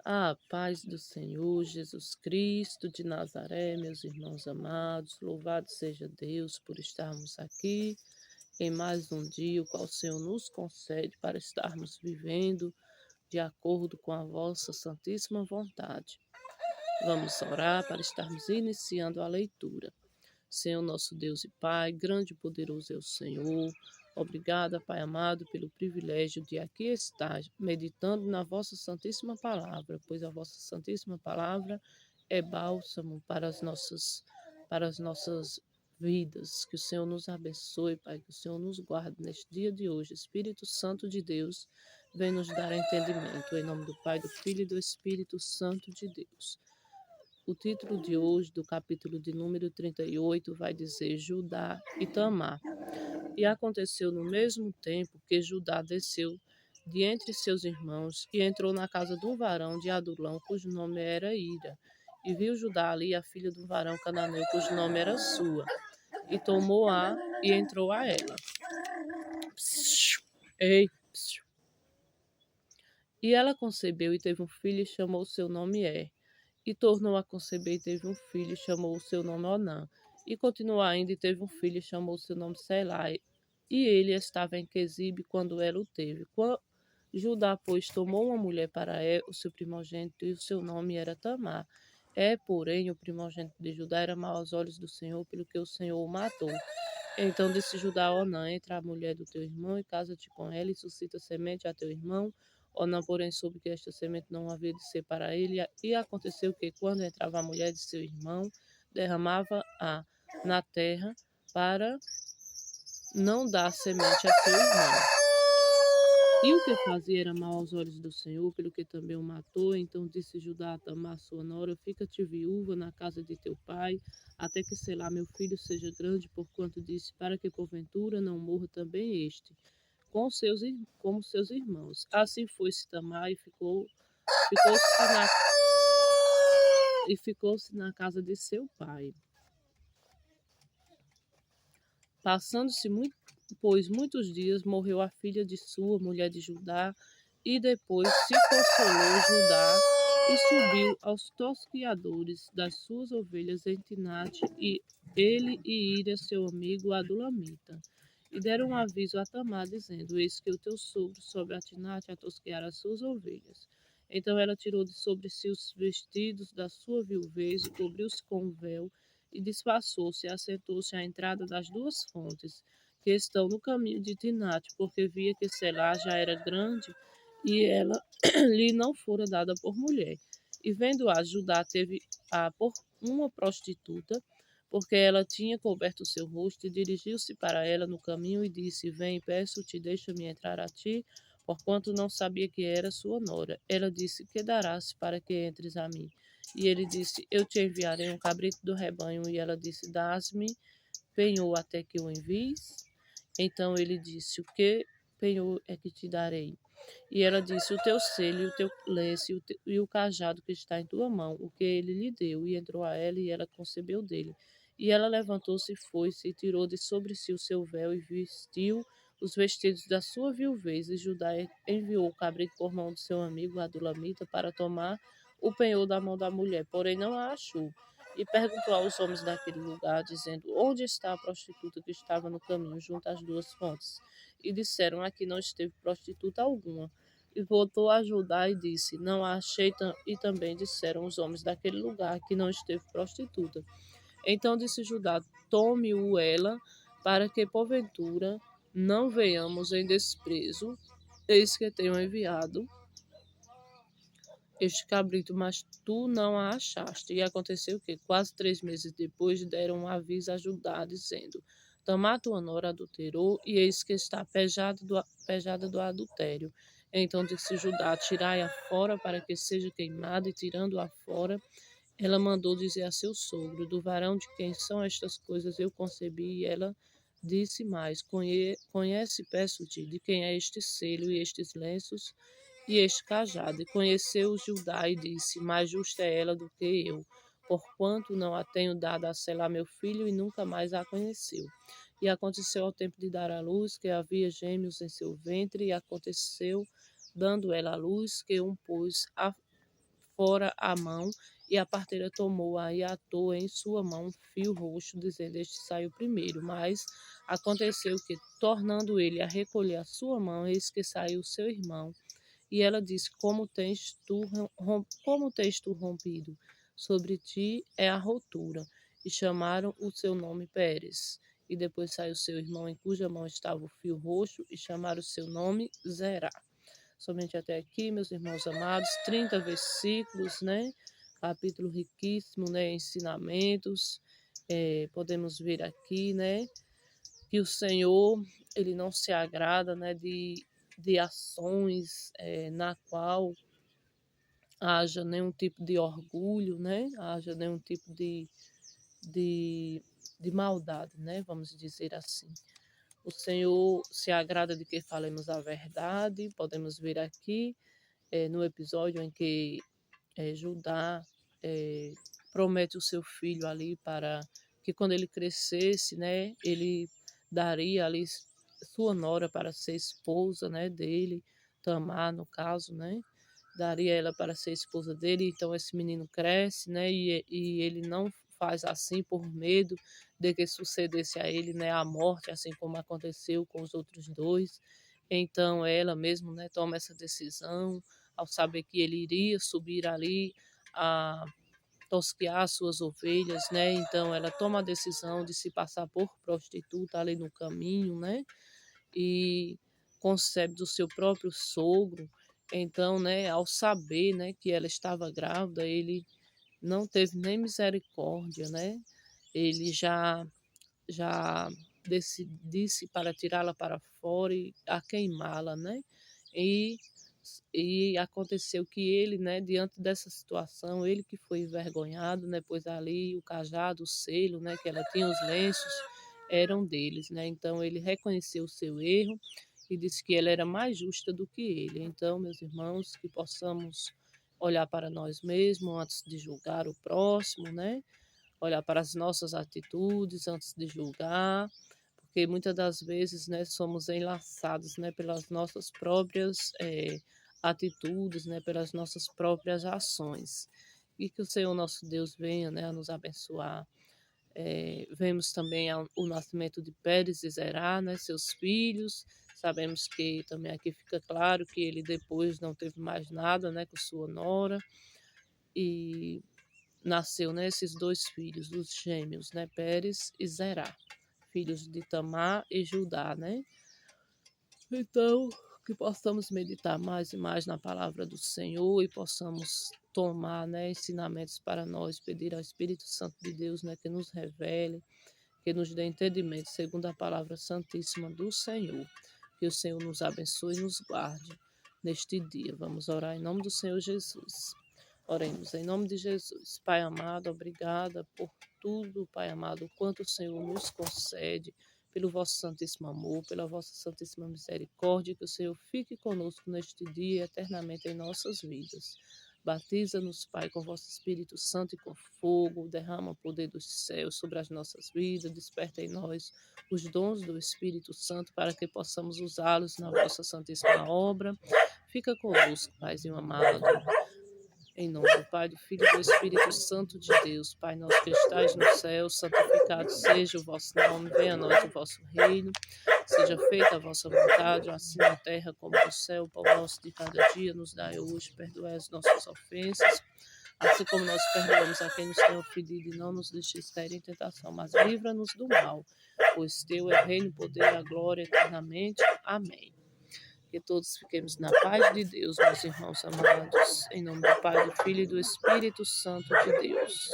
A paz do Senhor Jesus Cristo de Nazaré, meus irmãos amados, louvado seja Deus por estarmos aqui em mais um dia, o qual o Senhor nos concede para estarmos vivendo de acordo com a vossa santíssima vontade. Vamos orar para estarmos iniciando a leitura. Senhor nosso Deus e Pai, grande e poderoso é o Senhor. Obrigada, Pai amado, pelo privilégio de aqui estar meditando na vossa santíssima palavra, pois a vossa santíssima palavra é bálsamo para as nossas vidas. Que o Senhor nos abençoe, Pai, que o Senhor nos guarde neste dia de hoje. Espírito Santo de Deus, vem nos dar entendimento. Em nome do Pai, do Filho e do Espírito Santo de Deus. O título de hoje, do capítulo de número 38, vai dizer Judá e Tamar. E aconteceu no mesmo tempo que Judá desceu de entre seus irmãos e entrou na casa de um varão de Adulão, cujo nome era Ira. E viu Judá ali a filha de um varão cananeu, cujo nome era Sua. E tomou-a e entrou a ela. Ei! E ela concebeu e teve um filho e chamou seu nome E tornou a conceber e teve um filho, e chamou o seu nome Onã. E continuou ainda e teve um filho, e chamou o seu nome Selá. E ele estava em Quezibe quando ela o teve. Judá, pois, tomou uma mulher para o seu primogênito, e o seu nome era Tamar. Porém, o primogênito de Judá era mau aos olhos do Senhor, pelo que o Senhor o matou. Então disse Judá a Onã: entra a mulher do teu irmão e casa-te com ela, e suscita semente a teu irmão. Onã, porém, soube que esta semente não havia de ser para ele, e aconteceu que, quando entrava a mulher de seu irmão, derramava-a na terra para não dar semente a seu irmão. E o que fazia era mal aos olhos do Senhor, pelo que também o matou. Então disse Judá a Tamar, sua nora: fica-te viúva na casa de teu pai, até que Selá, meu filho, seja grande, porquanto disse, para que porventura não morra também este, como seus irmãos. Assim foi-se Tamar e ficou-se na casa de seu pai. Passando-se muitos dias, morreu a filha de Sua, mulher de Judá, e depois se consolou Judá e subiu aos tosquiadores das suas ovelhas em Tinate, e ele e Ira, seu amigo Adulamita. E deram aviso a Tamar, dizendo: eis que o teu sogro sobe a Tinate a tosquear as suas ovelhas. Então ela tirou de sobre si os vestidos da sua viuvez e cobriu-se com um véu, e disfarçou-se e assentou-se à entrada das duas fontes, que estão no caminho de Tinate, porque via que Selá já era grande, e ela lhe não fora dada por mulher. E vendo-a, Judá teve-a por uma prostituta, porque ela tinha coberto o seu rosto, e dirigiu-se para ela no caminho e disse: vem, peço-te, deixa-me entrar a ti, porquanto não sabia que era sua nora. Ela disse: que darás para que entres a mim? E ele disse: eu te enviarei um cabrito do rebanho. E ela disse: dás-me penhor até que o envies? Então ele disse: o que penhor é que te darei? E ela disse: o teu selho, e o teu lenço, e o cajado que está em tua mão, o que ele lhe deu. E entrou a ela, e ela concebeu dele. E ela levantou-se e foi-se, e tirou de sobre si o seu véu, e vestiu os vestidos da sua viuvez. E Judá enviou o cabrito por mão do seu amigo Adulamita para tomar o penhor da mão da mulher, porém não a achou. E perguntou aos homens daquele lugar, dizendo: onde está a prostituta que estava no caminho, junto às duas fontes? E disseram: aqui não esteve prostituta alguma. E voltou a Judá e disse: não a achei. E também disseram os homens daquele lugar que não esteve prostituta. Então disse Judá: tome-o ela, para que porventura não venhamos em desprezo. Eis que tenho enviado este cabrito, mas tu não a achaste. E aconteceu que, quase 3 meses depois, deram um aviso a Judá, dizendo: Tamar tua nora adulterou, e eis que está pejada do adultério. Então disse Judá: tirai-a fora, para que seja queimada. E tirando-a fora, ela mandou dizer a seu sogro: do varão de quem são estas coisas eu concebi. E ela disse mais: conhece, peço-te, de quem é este selo e estes lenços e este cajado. E conheceu Judá e disse: mais justa é ela do que eu, porquanto não a tenho dado a Selá meu filho, e nunca mais a conheceu. E aconteceu ao tempo de dar à luz, que havia gêmeos em seu ventre, e aconteceu, dando ela à luz, que um pôs a fora a mão, e a parteira tomou-a e atou em sua mão um fio roxo, dizendo: Este saiu primeiro. Mas aconteceu que, tornando ele a recolher a sua mão, eis que saiu seu irmão. E ela disse: como tens tu rompido? Sobre ti é a rotura. E chamaram o seu nome Pérez. E depois saiu seu irmão, em cuja mão estava o fio roxo, e chamaram o seu nome Zerá. Somente até aqui, meus irmãos amados, 30 versículos, né? Capítulo riquíssimo, né? Ensinamentos. Podemos ver aqui, né? Que o Senhor, ele não se agrada, né? De ações na qual haja nenhum tipo de orgulho, né? Haja nenhum tipo de, de maldade, né? Vamos dizer assim. O Senhor se agrada de que falemos a verdade. Podemos ver aqui no episódio em que Judá promete o seu filho ali para que quando ele crescesse, né, ele daria ali sua nora para ser esposa, né, dele, Tamar no caso, né, daria ela para ser esposa dele. Então esse menino cresce, né, e ele não faz assim por medo de que sucedesse a ele, né, a morte, assim como aconteceu com os outros dois. Então ela mesmo, né, toma essa decisão ao saber que ele iria subir ali a tosquear suas ovelhas, né? Então ela toma a decisão de se passar por prostituta ali no caminho, né? E concebe do seu próprio sogro. Então, né, ao saber, né, que ela estava grávida, ele não teve nem misericórdia, né? Ele já disse para tirá-la para fora e a queimá-la, né? E, e aconteceu que ele, né, diante dessa situação, ele que foi envergonhado, né, pois ali o cajado, o selo, né, que ela tinha, os lenços, eram deles, né? Então ele reconheceu o seu erro e disse que ela era mais justa do que ele. Então, meus irmãos, que possamos olhar para nós mesmos antes de julgar o próximo, né? Olhar para as nossas atitudes antes de julgar, porque muitas das vezes, né, somos enlaçados, né, pelas nossas próprias atitudes, né, pelas nossas próprias ações. E que o Senhor nosso Deus venha, né, a nos abençoar. Vemos também o nascimento de Pérez e Zerá, né, seus filhos. Sabemos que também aqui fica claro que ele depois não teve mais nada, né, com sua nora. E nasceu, né, esses dois filhos, os gêmeos, né, Pérez e Zerá, filhos de Tamar e Judá, né? Então, que possamos meditar mais e mais na palavra do Senhor e possamos tomar, né, ensinamentos para nós, pedir ao Espírito Santo de Deus, né, que nos revele, que nos dê entendimento segundo a palavra santíssima do Senhor. Que o Senhor nos abençoe e nos guarde neste dia. Vamos orar em nome do Senhor Jesus. Oremos em nome de Jesus. Pai amado, obrigada por tudo, Pai amado, o quanto o Senhor nos concede, pelo vosso santíssimo amor, pela vossa santíssima misericórdia, que o Senhor fique conosco neste dia e eternamente em nossas vidas. Batiza-nos, Pai, com vosso Espírito Santo e com fogo, derrama o poder dos céus sobre as nossas vidas, desperta em nós os dons do Espírito Santo para que possamos usá-los na vossa santíssima obra. Fica conosco, Paizinho amado. Em nome do Pai, do Filho e do Espírito Santo de Deus. Pai nosso que estais no céu, santificado seja o vosso nome, venha a nós o vosso reino, seja feita a vossa vontade, assim na terra como no céu. O pão nosso de cada dia nos dai hoje, perdoai as nossas ofensas, assim como nós perdoamos a quem nos tem ofendido, e não nos deixeis cair em tentação, mas livra-nos do mal, pois teu é o reino, o poder e a glória eternamente. Amém. Que todos fiquemos na paz de Deus, meus irmãos amados, em nome do Pai, do Filho e do Espírito Santo de Deus.